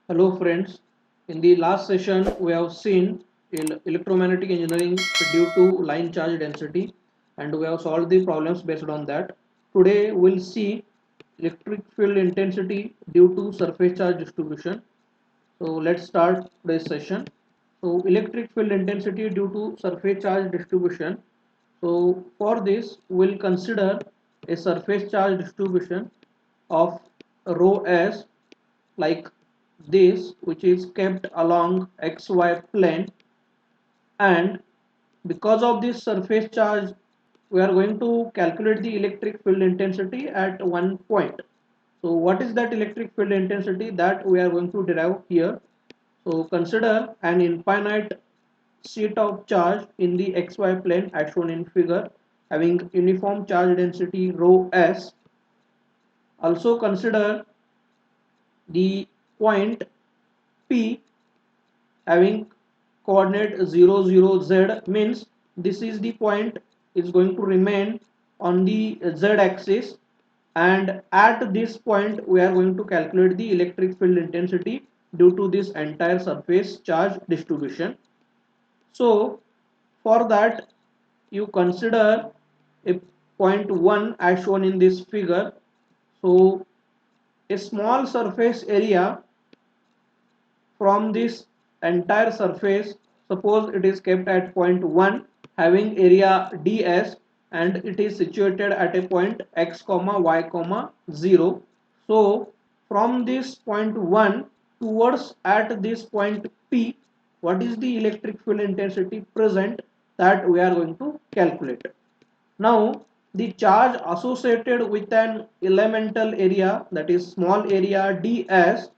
Hello friends, in the last session we have seen electromagnetic engineering due to line charge density and we have solved the problems based on that. Today we'll see electric field intensity due to surface charge distribution. So let's start today's session. So electric field intensity due to surface charge distribution. So for this we'll consider a surface charge distribution of rho s like this, which is kept along xy plane, and because of this surface charge we are going to calculate the electric field intensity at one point. So what is that electric field intensity that we are going to derive here? So consider an infinite sheet of charge in the xy plane as shown in figure, having uniform charge density rho s. Also consider the point P having coordinate 0 0 z, means this is the point is going to remain on the z axis, and at this point we are going to calculate the electric field intensity due to this entire surface charge distribution. So for that you consider a point 1 as shown in this figure. So a small surface area from this entire surface, suppose it is kept at point 1 having area ds and it is situated at a point x comma y comma 0. So from this point 1 towards at this point P, what is the electric field intensity present that we are going to calculate. Now the charge associated with an elemental area, that is small area ds,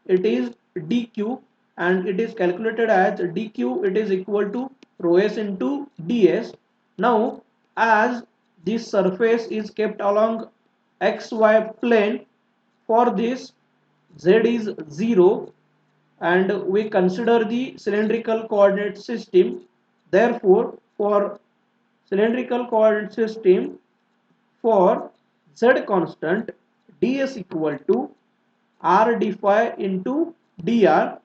it is dq, and it is calculated as dq, it is equal to rho s into ds. Now as this surface is kept along xy plane, for this z is 0 and we consider the cylindrical coordinate system. Therefore for cylindrical coordinate system, for z constant, ds equal to r d phi into dr.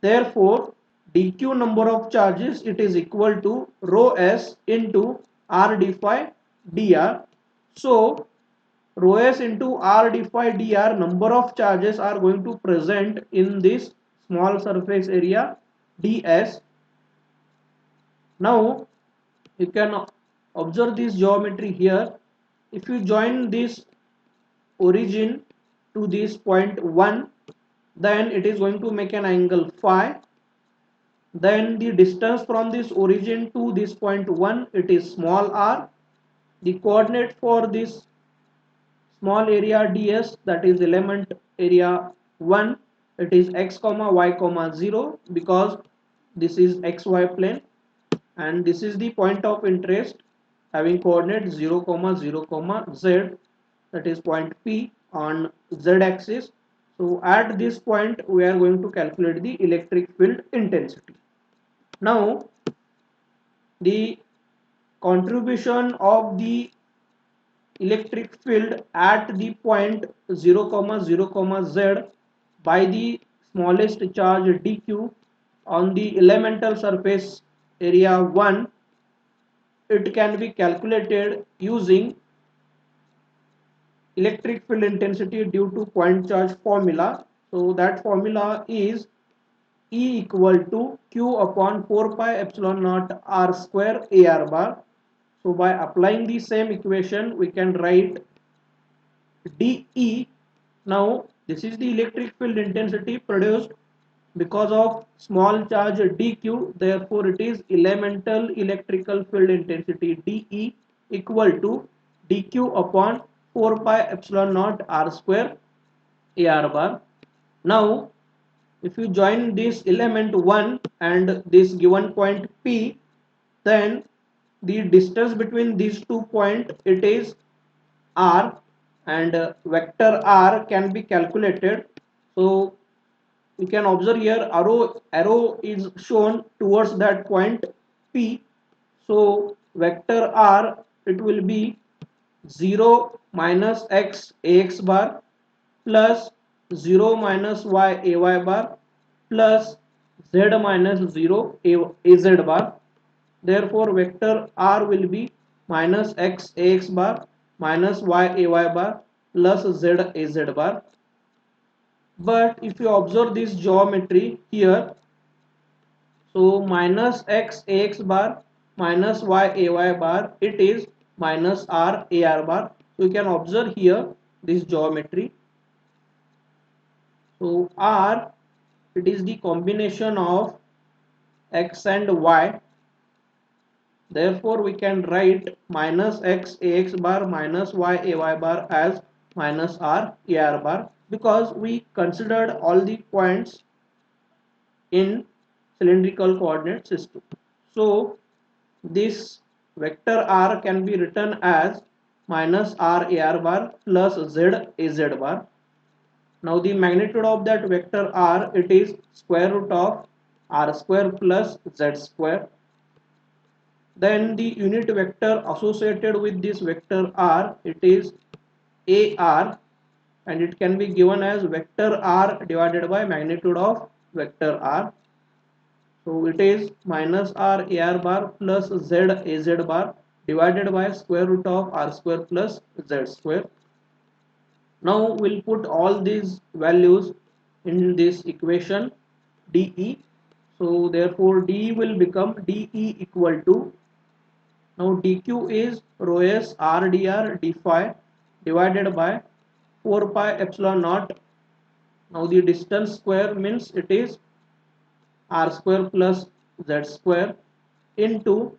Therefore dq number of charges, it is equal to rho s into r d phi dr. So rho s into r d phi dr number of charges are going to present in this small surface area ds. Now you can observe this geometry here. If you join this origin to this point 1, then it is going to make an angle phi. Then the distance from this origin to this point 1, it is small r. The coordinate for this small area ds, that is element area 1, it is x comma y comma 0, because this is xy plane, and this is the point of interest having coordinate 0 comma 0 comma z, that is point P on z axis. So at this point we are going to calculate the electric field intensity. Now the contribution of the electric field at the point 0 comma 0 comma z by the smallest charge dq on the elemental surface area 1, it can be calculated using electric field intensity due to point charge formula. So that formula is E equal to Q upon 4 pi epsilon naught R square AR bar. So by applying the same equation we can write dE. Now this is the electric field intensity produced because of small charge dq, therefore it is elemental electrical field intensity dE equal to dq upon 4 pi epsilon naught r square AR bar. Now if you join this element 1 and this given point P, then the distance between these 2 points, it is r, and vector r can be calculated. So you can observe here arrow is shown towards that point P. So vector r, it will be 0 minus x ax bar plus 0 minus y ay bar plus z minus 0 az bar. Therefore vector r will be minus x ax bar minus y ay bar plus z az bar. But if you observe this geometry here, so minus x ax bar minus y ay bar, it is minus r ar bar. So you can observe here this geometry. So r, it is the combination of x and y. Therefore we can write minus x ax bar minus y ay bar as minus r ar bar, because we considered all the points in cylindrical coordinate system. So this vector r can be written as minus r ar bar plus z az bar. Now the magnitude of that vector r, it is square root of r square plus z square. Then the unit vector associated with this vector r, it is ar, and it can be given as vector r divided by magnitude of vector r. So it is minus r ar bar plus z az bar divided by square root of r square plus z square. Now we'll put all these values in this equation dE. So therefore dE will become dE equal to, now dq is rho s r dr d phi divided by 4 pi epsilon naught. Now the distance square means it is r square plus z square into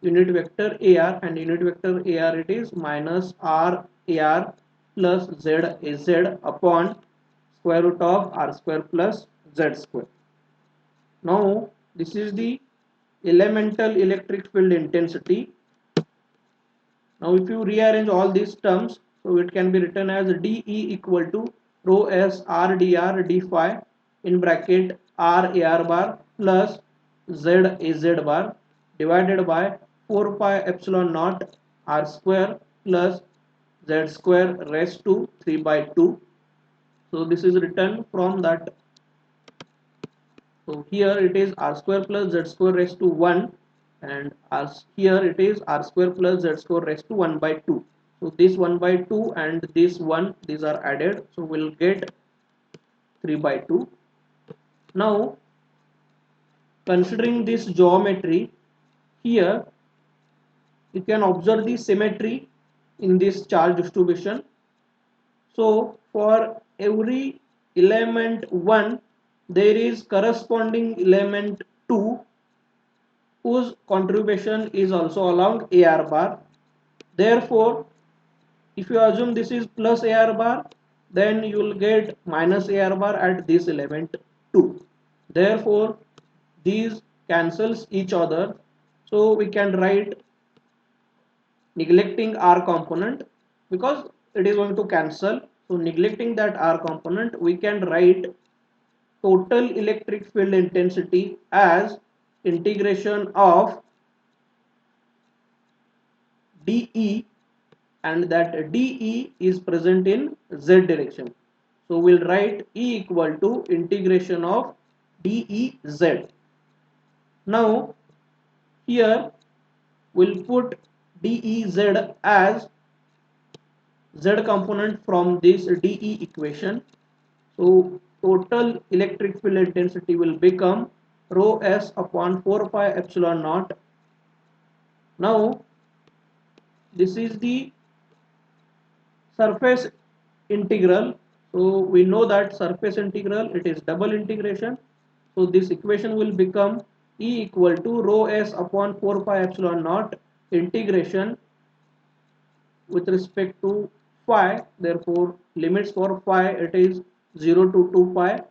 unit vector ar, and unit vector ar, it is minus r ar plus z az upon square root of r square plus z square. Now this is the elemental electric field intensity. Now if you rearrange all these terms, so it can be written as dE equal to rho s r dr d phi in bracket r ar bar plus z az bar divided by 4 pi epsilon naught r square plus z square raised to 3 by 2. So this is written from that. So here it is r square plus z square raised to 1, and here it is r square plus z square raised to 1 by 2. So this 1 by 2 and this 1, these are added, so we'll get 3 by 2. Now considering this geometry, here you can observe the symmetry in this charge distribution. So for every element 1, there is corresponding element 2 whose contribution is also along AR bar. Therefore, if you assume this is plus AR bar, then you will get minus AR bar at this element 2. Therefore, these cancels each other. So we can write, neglecting R component, because it is going to cancel. So neglecting that R component, we can write total electric field intensity as integration of dE, and that dE is present in z direction. So we'll write E equal to integration of dEz. Now here we'll put dEz as z component from this dE equation. So total electric field intensity will become rho s upon 4 pi epsilon naught. Now this is the surface integral. So we know that surface integral, it is double integration. So this equation will become E equal to rho s upon 4 pi epsilon naught integration with respect to phi. Therefore limits for phi, it is 0 to 2 pi,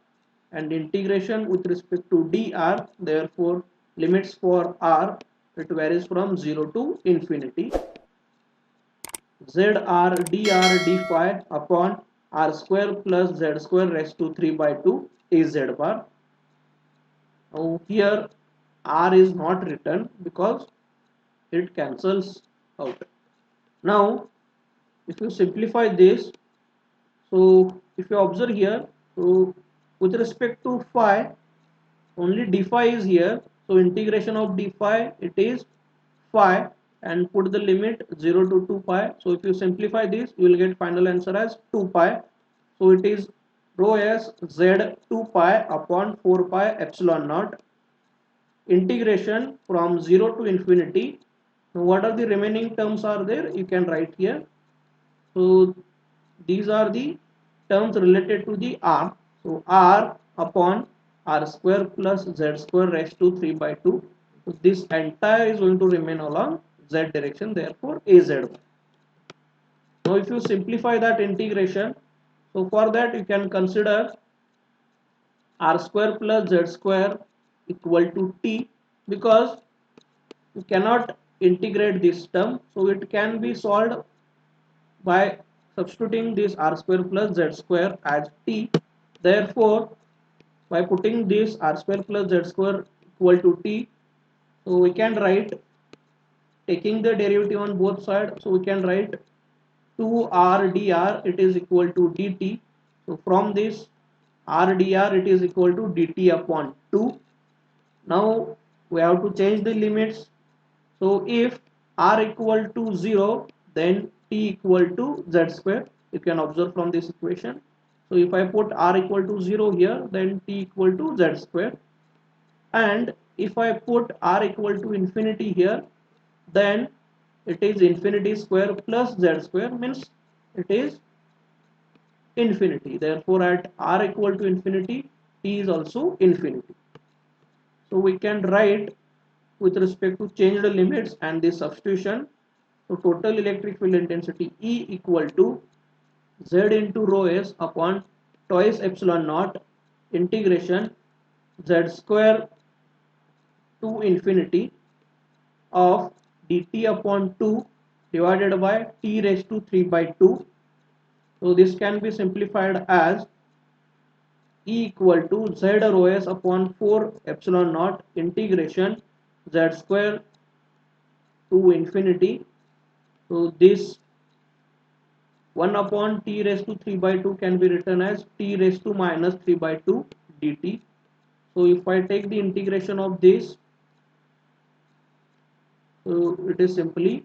and integration with respect to dr, therefore limits for r, it varies from 0 to infinity. zr dr d phi upon r square plus z square raised to 3 by 2 az bar. Now here r is not written because it cancels out. Now if you simplify this, so if you observe here, So with respect to phi, only d phi is here, so integration of d phi, it is phi, and put the limit 0 to 2 pi. So if you simplify this, you will get final answer as 2 pi. So it is rho s z 2 pi upon 4 pi epsilon naught, integration from 0 to infinity. Now what are the remaining terms are there, you can write here. So these are the terms related to the r. So r upon r square plus z square raised to 3 by 2. So this entire is going to remain along z direction, therefore az. Now if you simplify that integration, so for that you can consider r square plus z square equal to t, because you cannot integrate this term, so it can be solved by substituting this r square plus z square as t. Therefore by putting this r square plus z square equal to t, so we can write, taking the derivative on both sides, so we can write 2r dr, it is equal to dt. So from this r dr, it is equal to dt upon 2. Now we have to change the limits. So if r equal to 0, then t equal to z square, you can observe from this equation. So if I put r equal to 0 here, then t equal to z square, and if I put r equal to infinity here, then it is infinity square plus z square, means it is infinity. Therefore at r equal to infinity, t is also infinity. So we can write with respect to change the limits and the substitution. So total electric field intensity E equal to Z into rho s upon twice epsilon naught integration z square to infinity of dt upon 2 divided by t raised to 3 by 2. So this can be simplified as E equal to z rho s upon 4 epsilon naught integration z square to infinity. So this 1 upon t raised to 3 by 2 can be written as t raised to minus 3 by 2 dt. So if I take the integration of this, so it is simply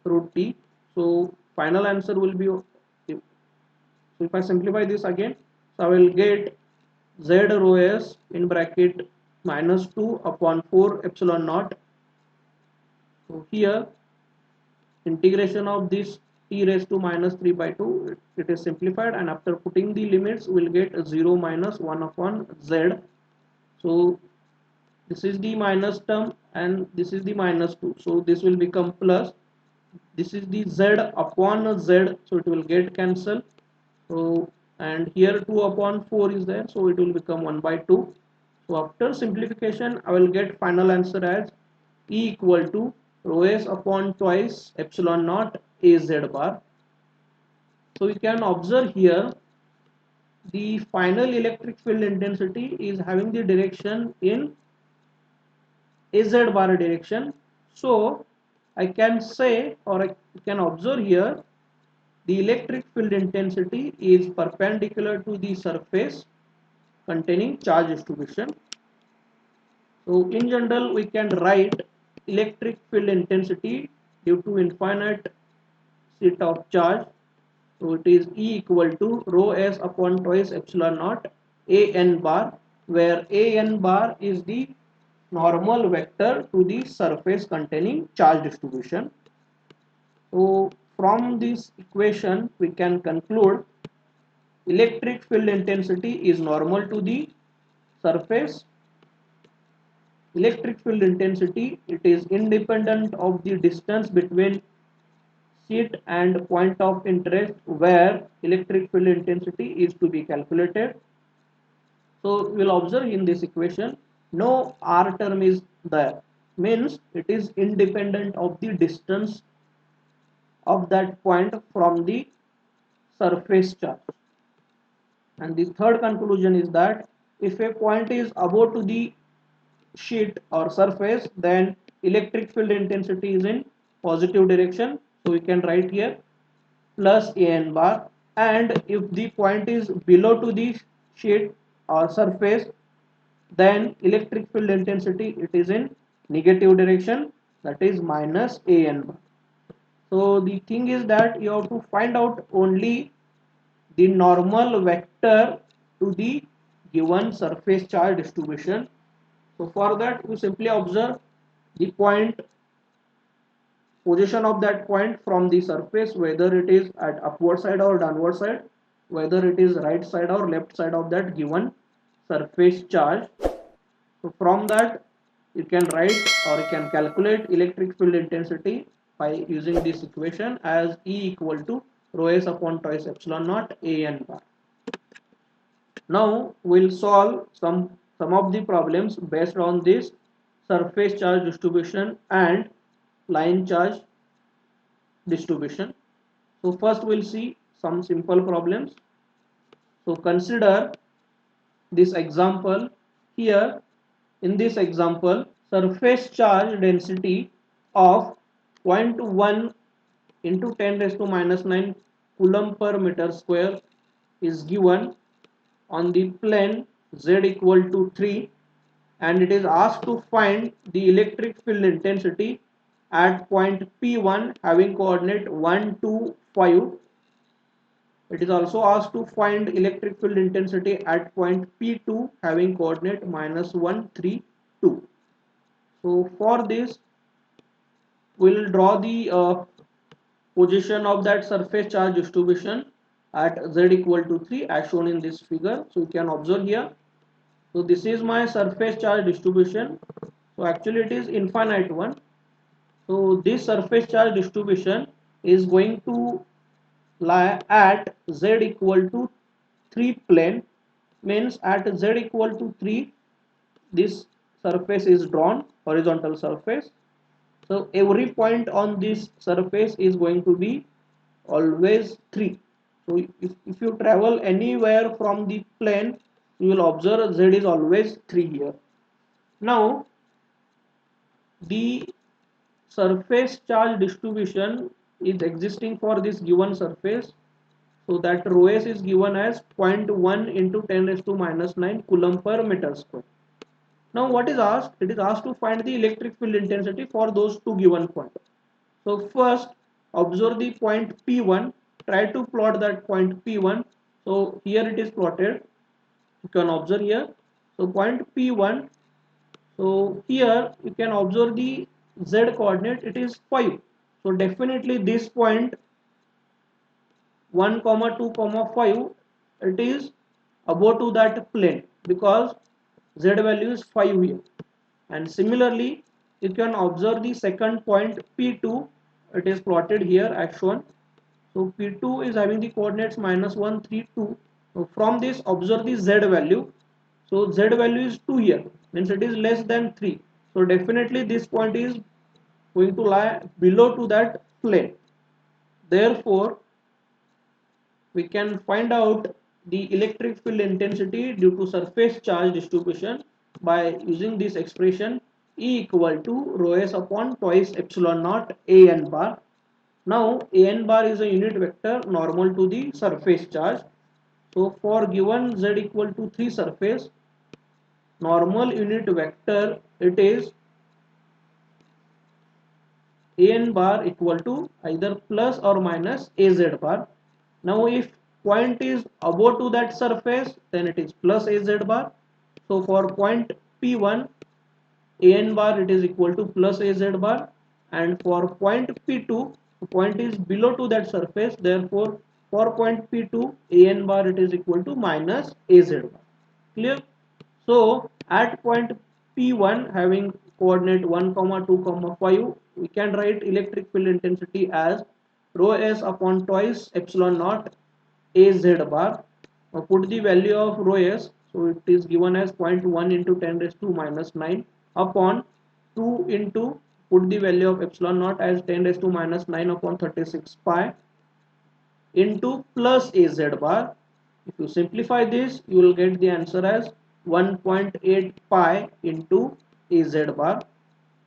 root t. So final answer will be, so if I simplify this again, so I will get z rho s in bracket minus 2 upon 4 epsilon naught. So here integration of this t raised to minus 3 by 2, it is simplified, and after putting the limits we will get 0 minus 1 upon z. So this is the minus term and this is the minus 2, so this will become plus. This is the z upon z, so it will get cancelled. So and here 2 upon 4 is there, so it will become 1 by 2. So after simplification I will get final answer as E equal to rho s upon twice epsilon naught az bar. So you can observe here the final electric field intensity is having the direction in az bar direction. So I can say, or I can observe here, the electric field intensity is perpendicular to the surface containing charge distribution. So in general we can write electric field intensity due to infinite set of charge. So it is E equal to rho s upon twice epsilon naught a n bar, where a n bar is the normal vector to the surface containing charge distribution. So from this equation we can conclude electric field intensity is normal to the surface. Electric field intensity, it is independent of the distance between sheet and point of interest where electric field intensity is to be calculated. So we will observe in this equation no r term is there, means it is independent of the distance of that point from the surface charge. And the third conclusion is that if a point is above to the sheet or surface, then electric field intensity is in positive direction. So we can write here plus a n bar, and if the point is below to the sheet or surface, then electric field intensity it is in negative direction, that is minus an bar. So the thing is that you have to find out only the normal vector to the given surface charge distribution. So for that you simply observe the point, position of that point from the surface, whether it is at upward side or downward side, whether it is right side or left side of that given surface charge. So from that you can write or you can calculate electric field intensity by using this equation as E equal to rho s upon twice epsilon naught an bar. Now we'll solve some of the problems based on this surface charge distribution and line charge distribution. So first we'll see some simple problems. So consider this example. Here in this example, surface charge density of zero point 0.1 into 10 raised to minus 9 coulomb per meter square is given on the plane z equal to 3, and it is asked to find the electric field intensity at point P1 having coordinate 1, 2, 5. It is also asked to find electric field intensity at point P2 having coordinate minus 1, 3, 2. So for this we'll draw the position of that surface charge distribution at z equal to 3 as shown in this figure. So you can observe here. So this is my surface charge distribution. So actually it is infinite one. So this surface charge distribution is going to lie at z equal to 3 plane, means at z equal to 3 this surface is drawn, horizontal surface. So every point on this surface is going to be always 3. So if you travel anywhere from the plane, you will observe z is always 3 here. Now the surface charge distribution is existing for this given surface, so that rho s is given as 0 0.1 into 10 raised to minus 9 coulomb per meter square. Now what is asked? It is asked to find the electric field intensity for those two given points. So first observe the point P1, try to plot that point P1. So here it is plotted, you can observe here. So point P1, so here you can observe the z coordinate, it is 5. So definitely this point 1 comma 2 comma 5 it is above to that plane because z value is 5 here. And similarly you can observe the second point P2, it is plotted here as shown. So P2 is having the coordinates minus 1, 3, 2. So from this observe the z value. So z value is 2 here, means it is less than 3. So definitely this point is going to lie below to that plane. Therefore we can find out the electric field intensity due to surface charge distribution by using this expression E equal to rho s upon twice epsilon naught an bar. Now an bar is a unit vector normal to the surface charge. So for given z equal to 3 surface, normal unit vector it is an bar equal to either plus or minus az bar. Now if point is above to that surface, then it is plus az bar. So for point P1 an bar it is equal to plus az bar, and for point P2 the point is below to that surface, therefore for point P2 an bar it is equal to minus az bar. Clear? So at point P1 having coordinate 1 comma 2 comma 5, we can write electric field intensity as rho s upon twice epsilon naught az bar. Now put the value of rho s, so it is given as 0.1 into 10 raised to minus 9 upon 2 into, put the value of epsilon naught as 10 raised to minus 9 upon 36 pi into plus az bar. If you simplify this, you will get the answer as 1.8 pi into az bar.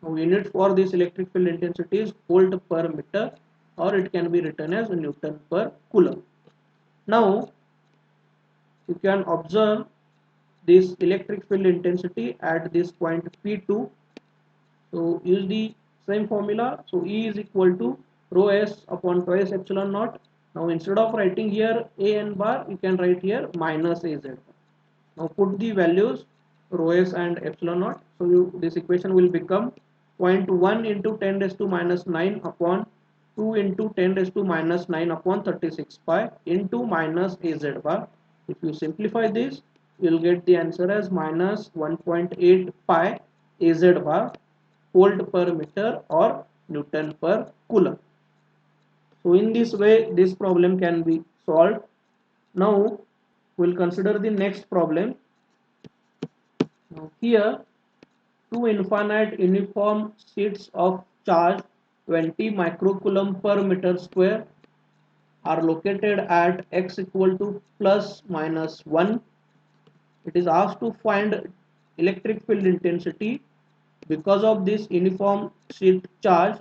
Now unit for this electric field intensity is volt per meter, or it can be written as Newton per coulomb. Now you can observe this electric field intensity at this point P2. So use the same formula. So E is equal to rho s upon twice epsilon naught. Now instead of writing here a n bar, you can write here minus az. Now put the values rho s and epsilon naught. So this equation will become 0.1 into 10 raised to minus 9 upon 2 into 10 raised to minus 9 upon 36 pi into minus az bar. If you simplify this, you will get the answer as minus 1.8 pi az bar volt per meter or Newton per coulomb. So in this way, this problem can be solved. Now we'll consider the next problem. Now here, two infinite uniform sheets of charge 20 microcoulomb per meter square are located at x equal to plus minus 1. It is asked to find electric field intensity because of this uniform sheet charge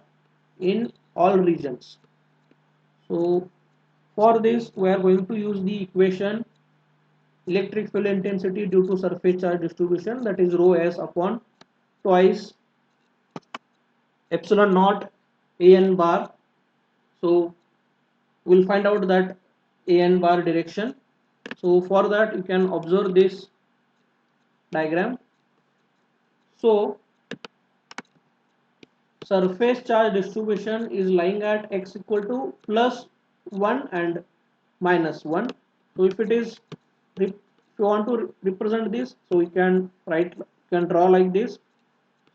in all regions. So for this we are going to use the equation electric field intensity due to surface charge distribution, that is rho s upon twice epsilon naught an bar. So we'll find out that an bar direction. So for that you can observe this diagram. So surface charge distribution is lying at x equal to plus 1 and minus 1. So if it is, if you want to represent this, so you can write, you can draw like this.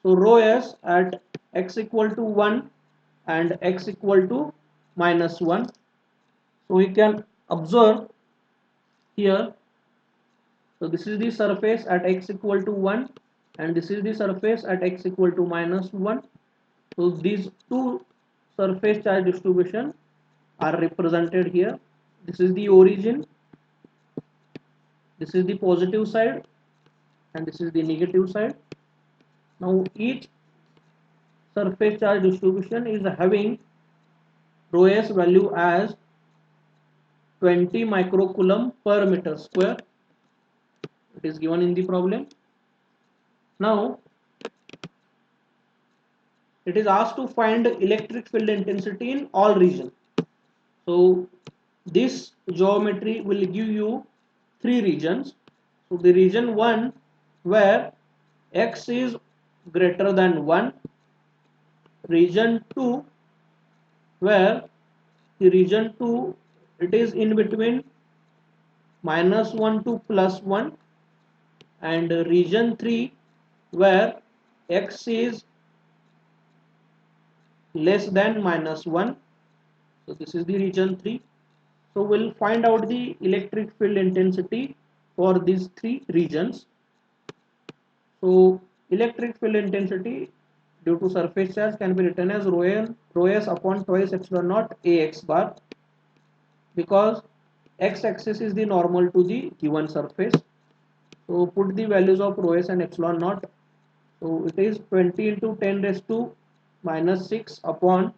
So rho s at x equal to 1 and x equal to minus 1. So we can observe here. So this is the surface at x equal to 1 and this is the surface at x equal to minus 1. So these two surface charge distribution are represented here. This is the origin, this is the positive side and this is the negative side. Now each surface charge distribution is having rho s value as 20 microcoulomb per meter square. It is given in the problem. Now it is asked to find electric field intensity in all regions. So this geometry will give you three regions. So the region 1 where x is greater than 1, region 2 where the region 2 it is in between minus 1 to plus 1, and region 3 where x is less than minus 1. So this is the region 3. So we'll find out the electric field intensity for these three regions. So electric field intensity due to surface charge can be written as rho s upon twice epsilon naught ax bar, because x axis is the normal to the given surface. So put the values of rho s and epsilon naught. So it is 20 into 10 raised to minus 6 upon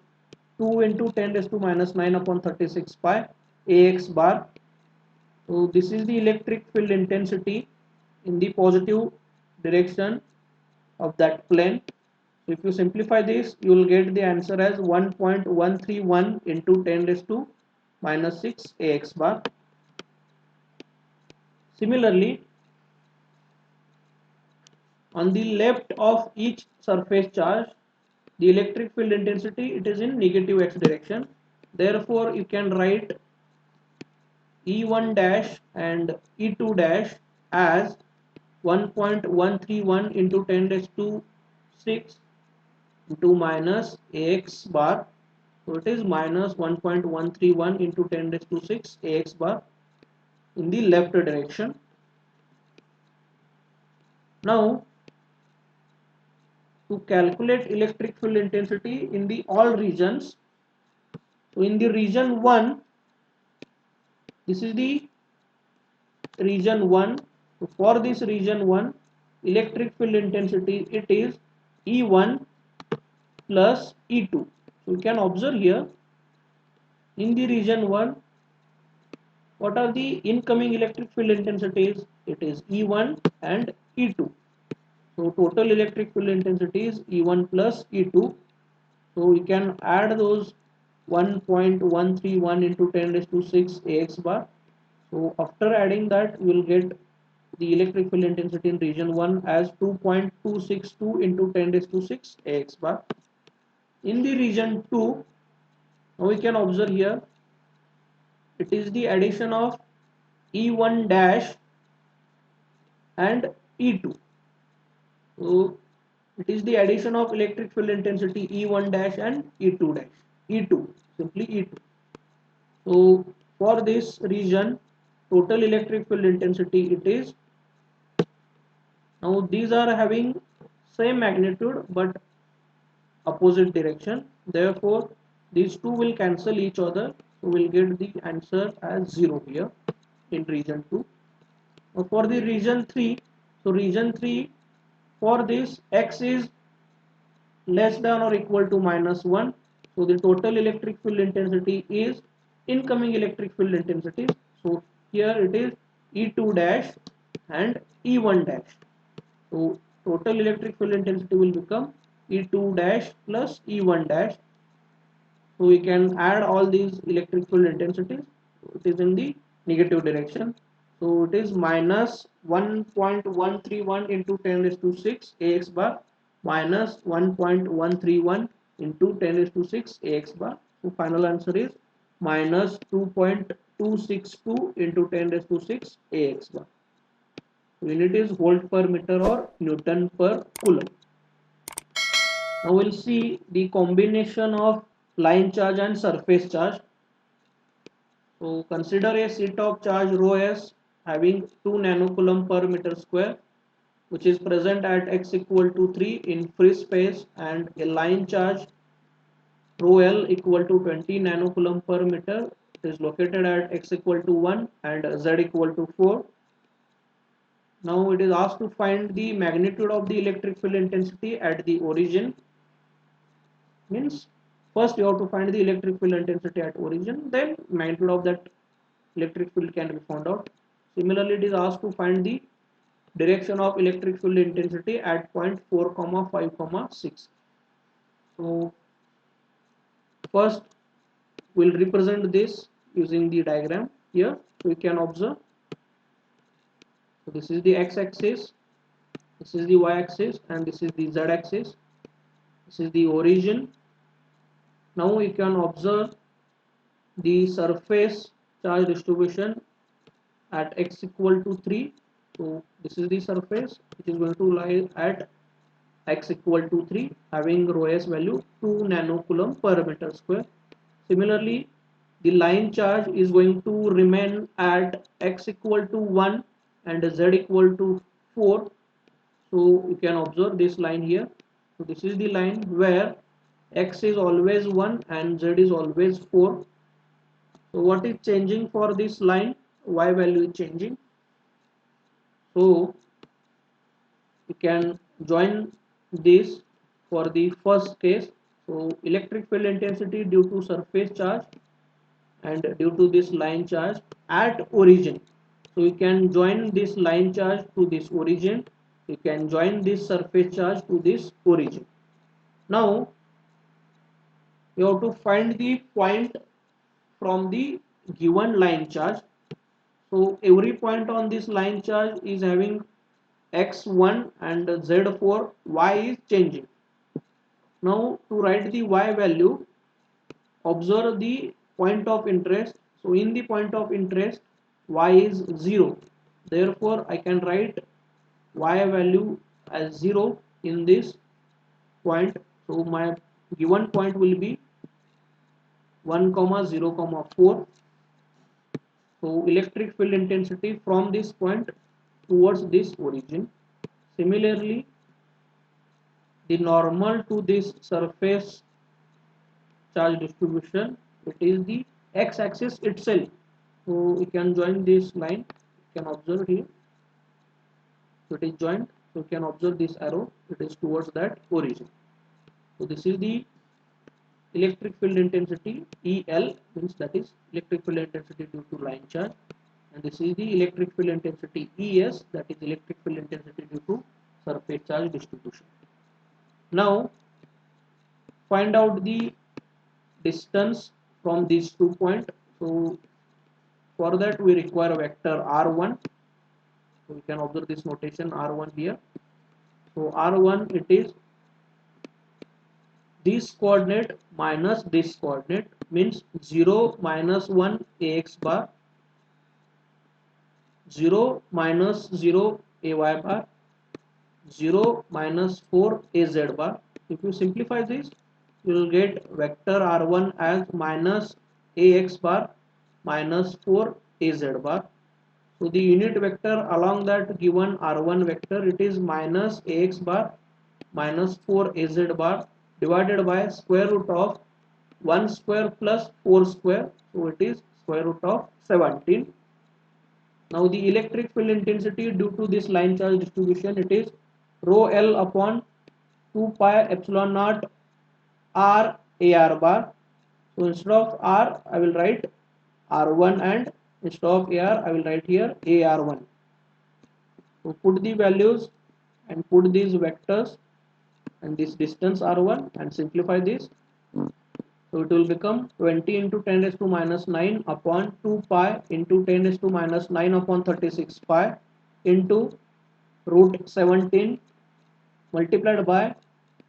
2 into 10 raised to minus 9 upon 36 pi ax bar. So this is the electric field intensity in the positive direction of that plane. So if you simplify this, you will get the answer as 1.131 into 10 raised to minus 6 ax bar. Similarly, on the left of each surface charge, the electric field intensity it is in negative x direction. Therefore, you can write E1 dash and E2 dash as 1.131 into 10 raised to 6 into minus ax bar. So it is minus 1.131 into 10 raised to 6 ax bar in the left direction. Now to calculate electric field intensity in the all regions, so in the region 1, this is the region 1. So for this region 1, electric field intensity it is E1 plus E2. So you can observe here in the region 1 What are the incoming electric field intensities? It is E1 and E2. So total electric field intensity is E1 plus E2. So we can add those 1.131 into 10 raised to 6 AX bar. So after adding that, we will get the electric field intensity in region 1 as 2.262 into 10 raised to 6 AX bar. In the region 2, now we can observe here, it is the addition of E1 dash and E2. So it is the addition of electric field intensity E1 dash and E2 dash. E2, simply E2. So for this region, total electric field intensity it is, now these are having same magnitude but opposite direction. Therefore, these two will cancel each other. So we'll get the answer as 0 here in region 2. Now for the region 3, so region 3, for this x is less than or equal to -1. So the total electric field intensity is incoming electric field intensity. So here it is E2 dash and E1 dash. So total electric field intensity will become E2 dash plus E1 dash. So we can add all these electric field intensities. It is in the negative direction. So it is minus 1.131 into 10 raised to 6 AX bar minus 1.131 into 10 raised to 6 AX bar. So final answer is minus 2.262 into 10 raised to 6 AX bar. Unit is volt per meter or Newton per coulomb. Now we'll see the combination of line charge and surface charge. So consider a sheet of charge rho s having 2 nanocoulomb per meter square, which is present at x equal to 3 in free space, and a line charge rho l equal to 20 nanocoulomb per meter. It is located at x equal to 1 and z equal to 4. Now it is asked to find the magnitude of the electric field intensity at the origin. Means first you have to find the electric field intensity at origin, then magnitude of that electric field can be found out. Similarly, it is asked to find the direction of electric field intensity at point 4, 5, 6. So first we'll represent this using the diagram here. So we can observe. So this is the x-axis, this is the y-axis, and this is the z-axis. This is the origin. Now we can observe the surface charge distribution at x equal to 3. So this is the surface which is going to lie at x equal to 3 having rho s value 2 nanocoulomb per meter square. Similarly, the line charge is going to remain at x equal to 1 and z equal to 4. So you can observe this line here. So this is the line where x is always 1 and z is always 4. So what is changing for this line? Y value is changing. So you can join this for the first case. So electric field intensity due to surface charge and due to this line charge at origin. So you can join this line charge to this origin. You can join this surface charge to this origin. Now you have to find the point from the given line charge. So every point on this line charge is having x1 and z4, y is changing. Now to write the y value, observe the point of interest. So in the point of interest, y is 0. Therefore I can write y value as 0 in this point. So my given point will be 1, 0, 4. So electric field intensity from this point towards this origin. Similarly, the normal to this surface charge distribution, it is the x-axis itself. So we can join this line. You can observe here. So it is joined. So you can observe this arrow. It is towards that origin. So this is the electric field intensity EL, means that is electric field intensity due to line charge, and this is the electric field intensity ES, that is electric field intensity due to surface charge distribution. Now find out the distance from these 2 points. So for that we require vector R1. So we can observe this notation R1 here. So R1, it is this coordinate minus this coordinate, means 0 minus 1 ax bar, 0 minus 0 ay bar, 0 minus 4 az bar. If you simplify this, you will get vector R1 as minus ax bar minus 4 az bar. So the unit vector along that given R1 vector, it is minus ax bar minus 4 az bar divided by square root of 1 square plus 4 square. So it is square root of 17. Now the electric field intensity due to this line charge distribution, it is rho L upon 2 pi epsilon naught R AR bar. So instead of R, I will write R1, and instead of AR, I will write here AR1. So put the values and put these vectors and this distance R1 and simplify this. So it will become 20 into 10 raised to minus 9 upon 2 pi into 10 raised to minus 9 upon 36 pi into root 17 multiplied by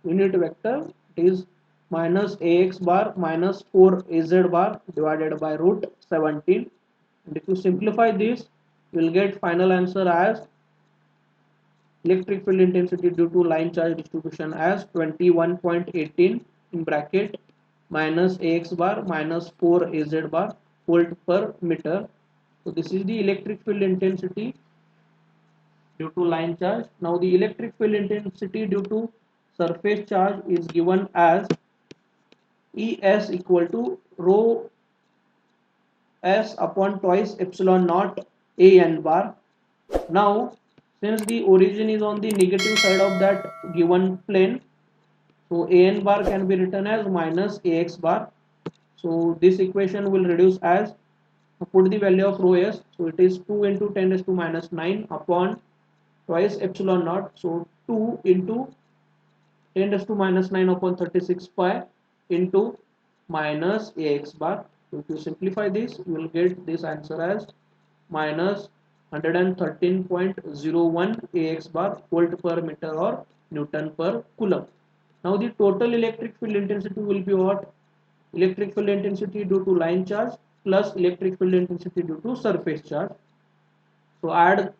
unit vector, it is minus ax bar minus 4 az bar divided by root 17. And if you simplify this, you will get final answer as electric field intensity due to line charge distribution as 21.18 in bracket minus ax bar minus 4 az bar volt per meter. So this is the electric field intensity due to line charge. Now the electric field intensity due to surface charge is given as ES equal to rho S upon twice epsilon naught AN bar. Now since the origin is on the negative side of that given plane, so AN bar can be written as minus AX bar. So this equation will reduce as, put the value of rho S, so it is 2 into 10 raised to minus 9 upon twice epsilon naught, so 2 into 10 raised to minus 9 upon 36 pi into minus AX bar. So if you simplify this, you will get this answer as minus 113.01 AX bar volt per meter or Newton per coulomb. Now the total electric field intensity will be what? Electric field intensity due to line charge plus electric field intensity due to surface charge. So add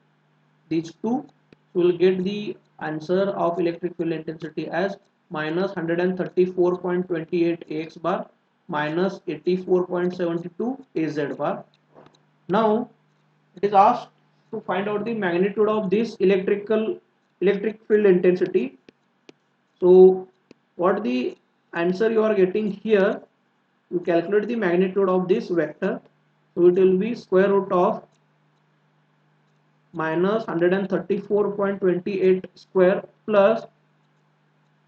these two, you will get the answer of electric field intensity as minus 134.28 AX bar minus 84.72 AZ bar. Now it is asked to find out the magnitude of this electric field intensity. So what the answer you are getting here, you calculate the magnitude of this vector, so it will be square root of minus 134.28 square plus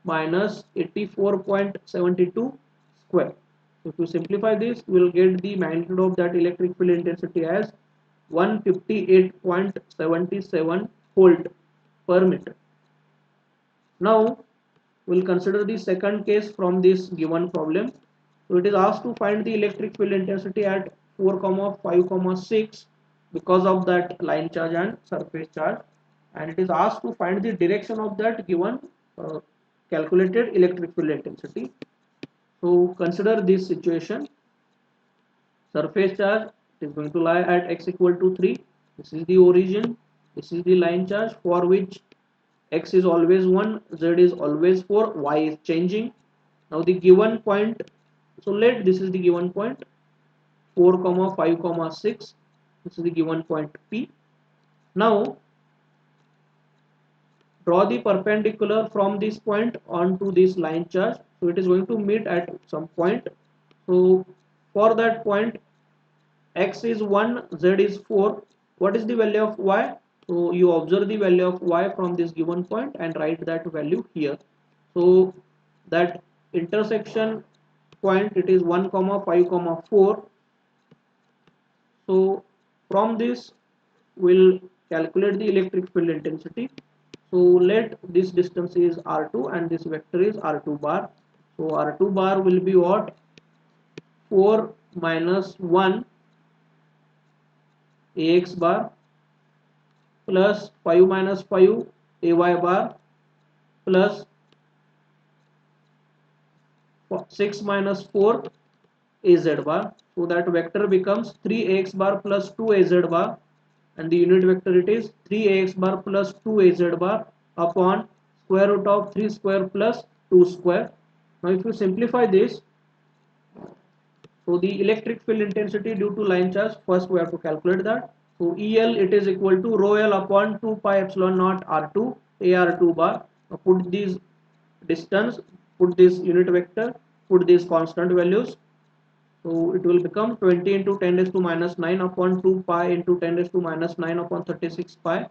minus 84.72 square. So if you simplify this, you will get the magnitude of that electric field intensity as 158.77 volt per meter. Now we will consider the second case from this given problem. So it is asked to find the electric field intensity at 4, 5, 6 because of that line charge and surface charge, and it is asked to find the direction of that given calculated electric field intensity. So consider this situation. Surface charge is going to lie at x equal to 3. This is the origin. This is the line charge for which x is always 1, z is always 4, y is changing. Now the given point, so let this is the given point 4, 5, 6. This is the given point P. Now draw the perpendicular from this point onto this line charge. So it is going to meet at some point. So for that point, x is 1, z is 4. What is the value of y? So you observe the value of y from this given point and write that value here. So that intersection point it is 1 comma 5 comma 4. So from this we'll calculate the electric field intensity. So let this distance is r2 and this vector is r2 bar. So r2 bar will be what? 4 minus 1 ax bar plus 5 minus 5 ay bar plus 6 minus 4 az bar. So that vector becomes 3ax bar plus 2az bar, and the unit vector it is 3ax bar plus 2az bar upon square root of 3 square plus 2 square. Now if you simplify this, so the electric field intensity due to line charge, first we have to calculate that. So EL it is equal to rho L upon 2 pi epsilon naught R2 AR2 bar. Now put these distance, put this unit vector, put these constant values. So it will become 20 into 10 raised to minus 9 upon 2 pi into 10 raised to minus 9 upon 36 pi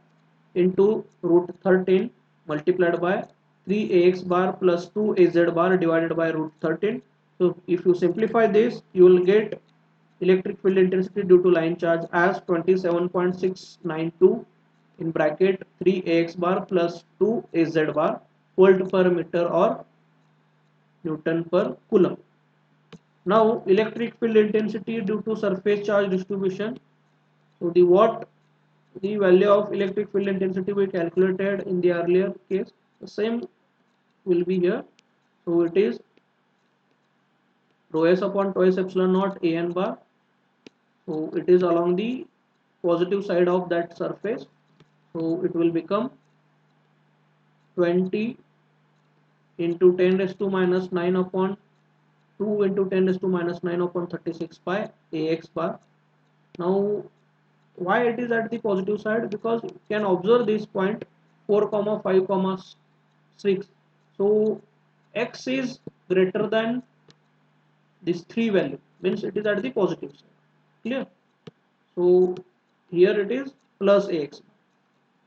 into root 13 multiplied by 3ax bar plus 2az bar divided by root 13. So if you simplify this, you will get electric field intensity due to line charge as 27.692 in bracket 3ax bar plus 2az bar volt per meter or Newton per coulomb. Now electric field intensity due to surface charge distribution. So the value of electric field intensity we calculated in the earlier case, the same will be here. So it is rho s upon twice epsilon naught an bar. So it is along the positive side of that surface. So it will become 20 into 10 raised to minus 9 upon 2 into 10 raised to minus 9 upon 36 pi ax bar. Now why it is at the positive side? Because you can observe this point 4 comma 5 comma 6. So x is greater than this 3 value, means it is at the positive side. Clear? So here it is plus ax.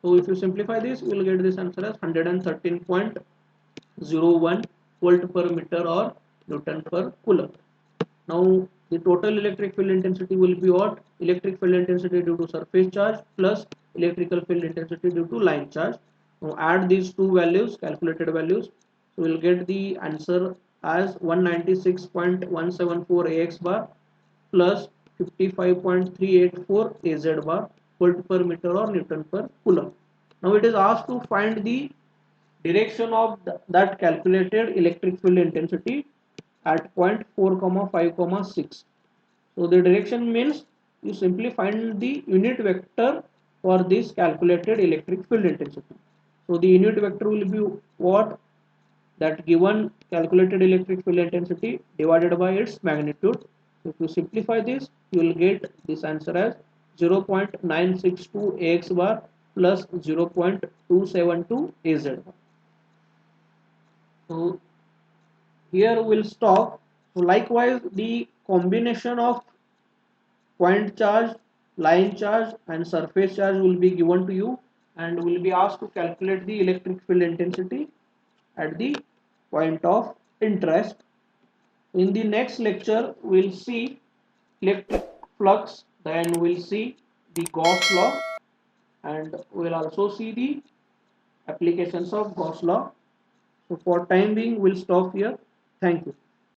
So if you simplify this, you will get this answer as 113.01 volt per meter or Newton per coulomb. Now the total electric field intensity will be what? Electric field intensity due to surface charge plus electrical field intensity due to line charge. Now add these two values, calculated values, so we will get the answer as 196.174 ax bar plus 55.384 az bar volt per meter or Newton per coulomb. Now it is asked to find the direction of that calculated electric field intensity at point 4 comma 5 comma 6. So the direction means you simply find the unit vector for this calculated electric field intensity. So the unit vector will be what? That given calculated electric field intensity divided by its magnitude. So if you simplify this, you will get this answer as 0.962 ax bar plus 0.272 az bar. So here we'll stop. So likewise the combination of point charge, line charge and surface charge will be given to you, and will be asked to calculate the electric field intensity at the point of interest. In the next lecture we'll see electric flux, then we'll see the Gauss law, and we'll also see the applications of Gauss law. So for time being we'll stop here. Thank you.